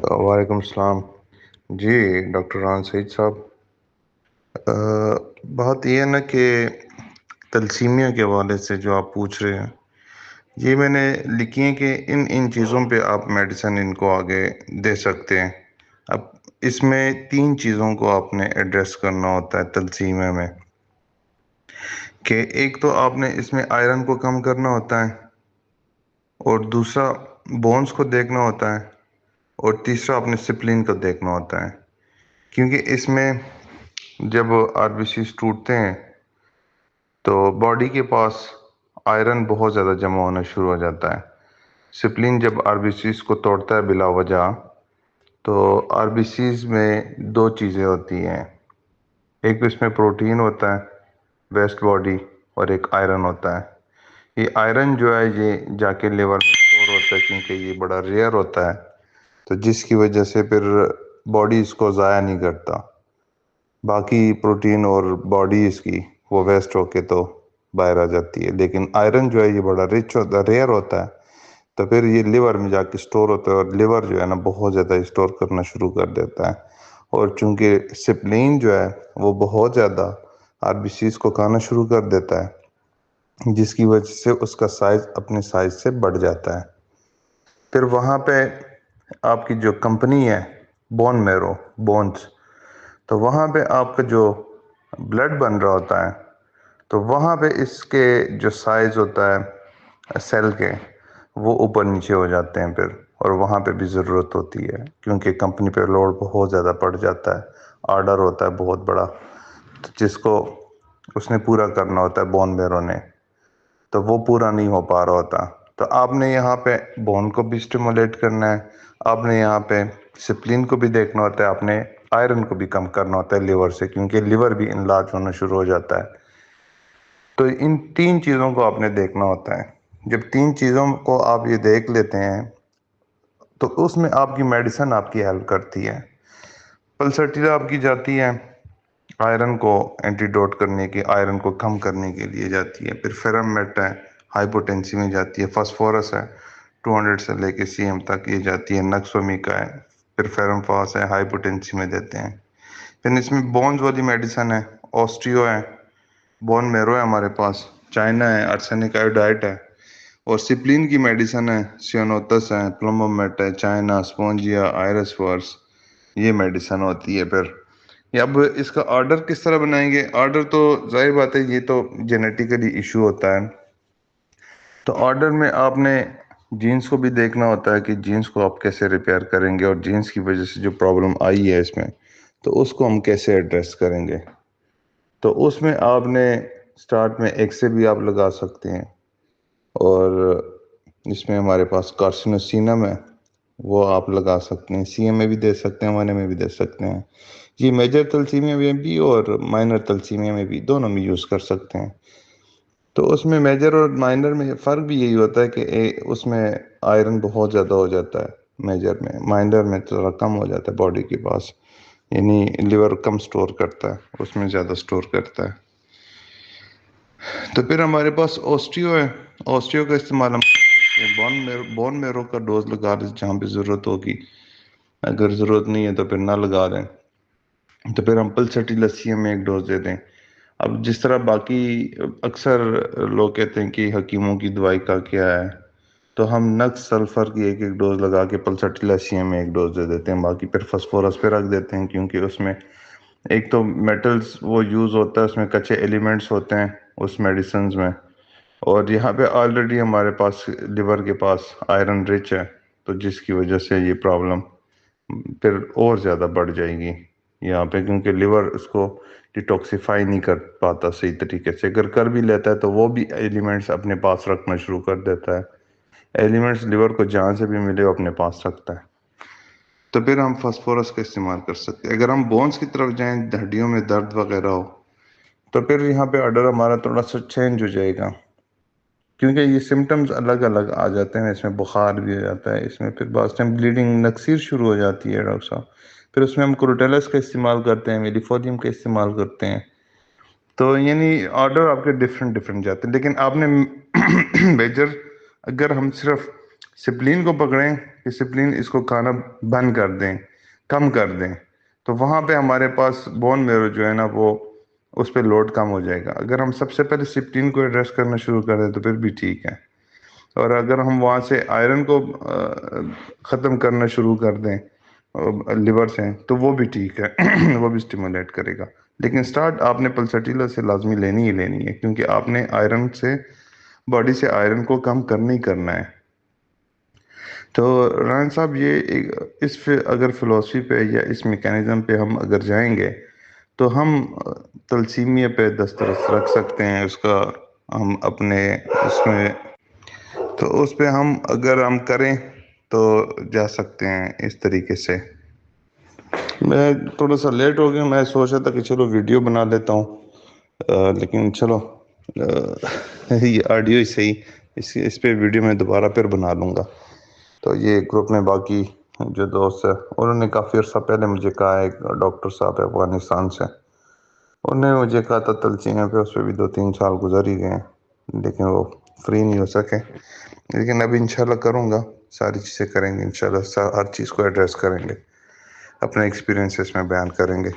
وعلیکم السلام جی ڈاکٹر ران سعید صاحب. بات یہ ہے نا کہ تلسیمیہ کے حوالے سے جو آپ پوچھ رہے ہیں یہ میں نے لکھی ہے کہ ان چیزوں پہ آپ میڈیسن ان کو آگے دے سکتے ہیں. اب اس میں 3 چیزوں کو آپ نے ایڈریس کرنا ہوتا ہے تلسیمیہ میں، کہ ایک تو آپ نے اس میں آئرن کو کم کرنا ہوتا ہے، اور دوسرا بونز کو دیکھنا ہوتا ہے، اور تیسرا اپنے سپلین کو دیکھنا ہوتا ہے. کیونکہ اس میں جب آر بی سیز ٹوٹتے ہیں تو باڈی کے پاس آئرن بہت زیادہ جمع ہونا شروع ہو جاتا ہے. سپلین جب آر بی سیز کو توڑتا ہے بلا وجہ، تو آر بی سیز میں 2 چیزیں ہوتی ہیں. ایک اس میں پروٹین ہوتا ہے ویسٹ باڈی، اور ایک آئرن ہوتا ہے. یہ آئرن جو ہے یہ جا کے لیور میں اسٹور ہوتا ہے، کیونکہ یہ بڑا ریئر ہوتا ہے، تو جس کی وجہ سے پھر باڈی اس کو ضائع نہیں کرتا. باقی پروٹین اور باڈی اس کی وہ ویسٹ ہو کے تو باہر آ جاتی ہے. لیکن آئرن جو ہے یہ بڑا رچ ہوتا ہے، ریئر ہوتا ہے، تو پھر یہ لیور میں جا کے اسٹور ہوتا ہے، اور لیور جو ہے نا بہت زیادہ اسٹور کرنا شروع کر دیتا ہے. اور چونکہ سپلین جو ہے وہ بہت زیادہ آر بی سیز کو کھانا شروع کر دیتا ہے، جس کی وجہ سے اس کا سائز اپنے سائز سے بڑھ جاتا ہے. پھر وہاں پہ آپ کی جو کمپنی ہے بون میرو بونز، تو وہاں پہ آپ کا جو بلڈ بن رہا ہوتا ہے، تو وہاں پہ اس کے جو سائز ہوتا ہے سیل کے وہ اوپر نیچے ہو جاتے ہیں پھر، اور وہاں پہ بھی ضرورت ہوتی ہے کیونکہ کمپنی پہ لوڈ بہت زیادہ پڑ جاتا ہے. آرڈر ہوتا ہے بہت بڑا جس کو اس نے پورا کرنا ہوتا ہے بون میرو نے، تو وہ پورا نہیں ہو پا رہا ہوتا. تو آپ نے یہاں پہ بون کو بھی اسٹیمولیٹ کرنا ہے، آپ نے یہاں پہ سپلین کو بھی دیکھنا ہوتا ہے، آپ نے آئرن کو بھی کم کرنا ہوتا ہے لیور سے، کیونکہ لیور بھی انلارج ہونا شروع ہو جاتا ہے. تو ان 3 چیزوں کو آپ نے دیکھنا ہوتا ہے. جب 3 چیزوں کو آپ یہ دیکھ لیتے ہیں تو اس میں آپ کی میڈیسن آپ کی ہیلپ کرتی ہے. پلسٹیرا آپ کی جاتی ہے آئرن کو اینٹی ڈوٹ کرنے کے، آئرن کو کم کرنے کے لیے جاتی ہے. پھر فیرم میٹ ہے ہائپوٹینسی میں جاتی ہے. فاسفورس ہے 200 سے لے کے سی ایم تک یہ جاتی ہے. نکسومیکا ہے. پھر فیرم فاس ہے ہائی پوٹینسی میں دیتے ہیں. پھر اس میں بونز والی میڈیسن ہے، آسٹریو ہے، بون میرو ہے ہمارے پاس، چائنا ہے، ارسینک آیوڈائٹ ہے. اور سپلین کی میڈیسن ہے سیونوتس ہے، پلومومیٹ ہے، چائنا، اسپونجیا، آئرس فورس، یہ میڈیسن ہوتی ہے. پھر اب اس کا آرڈر کس طرح بنائیں گے؟ آرڈر تو ظاہر بات ہے یہ تو جینیٹیکلی ایشو ہوتا ہے. تو آرڈر میں آپ نے جینز کو بھی دیکھنا ہوتا ہے کہ جینز کو آپ کیسے ریپیئر کریں گے، اور جینز کی وجہ سے جو پرابلم آئی ہے اس میں، تو اس کو ہم کیسے ایڈریس کریں گے. تو اس میں آپ نے سٹارٹ میں ایک سے بھی آپ لگا سکتے ہیں، اور اس میں ہمارے پاس کارسینوسینم ہے وہ آپ لگا سکتے ہیں. سی ایم میں بھی دے سکتے ہیں، 1 اے میں بھی دے سکتے ہیں. یہ میجر تلسیمیا میں بھی اور مائنر تلسیمیا میں بھی، دونوں میں یوز کر سکتے ہیں. تو اس میں میجر اور مائنر میں فرق بھی یہی ہوتا ہے کہ اس میں آئرن بہت زیادہ ہو جاتا ہے میجر میں، مائنر میں تھوڑا کم ہو جاتا ہے باڈی کے پاس، یعنی لیور کم سٹور کرتا ہے، اس میں زیادہ سٹور کرتا ہے. تو پھر ہمارے پاس آسٹریو ہے. آسٹریو کا استعمال ہم کر سکتے ہیں بون میرو کا ڈوز لگا دیں جہاں پہ ضرورت ہوگی، اگر ضرورت نہیں ہے تو پھر نہ لگا دیں. تو پھر ہم پلسٹی لسی میں ایک ڈوز دے دیں. اب جس طرح باقی اکثر لوگ کہتے ہیں کہ حکیموں کی دوائی کا کیا ہے، تو ہم نقص سلفر کی ایک ڈوز لگا کے پلسٹی لسی میں ایک ڈوز دے دیتے ہیں. باقی پھر فاسفورس پہ رکھ دیتے ہیں، کیونکہ اس میں ایک تو میٹلز وہ یوز ہوتا ہے، اس میں کچے ایلیمنٹس ہوتے ہیں اس میڈیسنز میں، اور یہاں پہ آلریڈی ہمارے پاس لیور کے پاس آئرن رچ ہے، تو جس کی وجہ سے یہ پرابلم پھر اور زیادہ بڑھ جائے گی یہاں پہ، کیونکہ لیور اس کو ڈیٹاکسیفائی نہیں کر پاتا صحیح طریقے سے. اگر کر بھی لیتا ہے تو وہ بھی ایلیمنٹس اپنے پاس رکھنا شروع کر دیتا ہے. ایلیمنٹس لیور کو جہاں سے بھی ملے وہ اپنے پاس رکھتا ہے. تو پھر ہم فاسفورس کا استعمال کر سکتے ہیں. اگر ہم بونز کی طرف جائیں، ہڈیوں میں درد وغیرہ ہو، تو پھر یہاں پہ آرڈر ہمارا تھوڑا سا چینج ہو جائے گا، کیونکہ یہ سمٹمز الگ الگ آ جاتے ہیں. اس میں بخار بھی ہو جاتا ہے، اس میں پھر بعض ٹائم بلیڈنگ نکسیر شروع ہو جاتی ہے ڈاکٹر صاحب. پھر اس میں ہم کروٹیلس کا استعمال کرتے ہیں، میلیفودیم کا استعمال کرتے ہیں. تو یعنی آرڈر آپ کے ڈفرینٹ جاتے ہیں. لیکن آپ نے میجر، اگر ہم صرف سپلین کو پکڑیں کہ سپلین اس کو کھانا بند کر دیں، کم کر دیں، تو وہاں پہ ہمارے پاس بون میرو جو ہے نا وہ اس پہ لوڈ کم ہو جائے گا۔ اگر ہم سب سے پہلے سپلین کو ایڈریس کرنا شروع کر دیں تو پھر بھی ٹھیک ہے، اور اگر ہم وہاں سے آئرن کو ختم کرنا شروع کر دیں لیور سے تو وہ بھی ٹھیک ہے وہ بھی اسٹیمولیٹ کرے گا۔ لیکن سٹارٹ آپ نے پلسٹیلا سے لازمی لینی ہی لینی ہے، کیونکہ آپ نے آئرن سے باڈی سے آئرن کو کم کرنا ہی کرنا ہے۔ تو رائن صاحب اس اگر فلسفی پہ یا اس میکینزم پہ ہم اگر جائیں گے تو ہم تلسیمیہ پہ دسترس رکھ سکتے ہیں، اس کا ہم اپنے اس میں تو اس پہ ہم اگر ہم کریں تو جا سکتے ہیں اس طریقے سے۔ میں تھوڑا سا لیٹ ہو گیا، میں سوچا تھا کہ چلو ویڈیو بنا لیتا ہوں، لیکن چلو یہ آڈیو ہی صحیح، اس پہ ویڈیو میں دوبارہ پھر بنا لوں گا۔ تو یہ گروپ میں باقی جو دوست ہیں انہوں نے کافی عرصہ پہلے مجھے کہا ہے، ایک ڈاکٹر صاحب ہے افغانستان سے، انہوں نے مجھے کہا تھا تلسیمیہ پہ، اس پہ بھی 2-3 سال گزر ہی گئے ہیں لیکن وہ فری نہیں ہو سکے۔ لیکن اب انشاءاللہ کروں گا، ساری چیزیں کریں گے انشاءاللہ، ہر چیز کو ایڈریس کریں گے، اپنے ایکسپیرینسز میں بیان کریں گے۔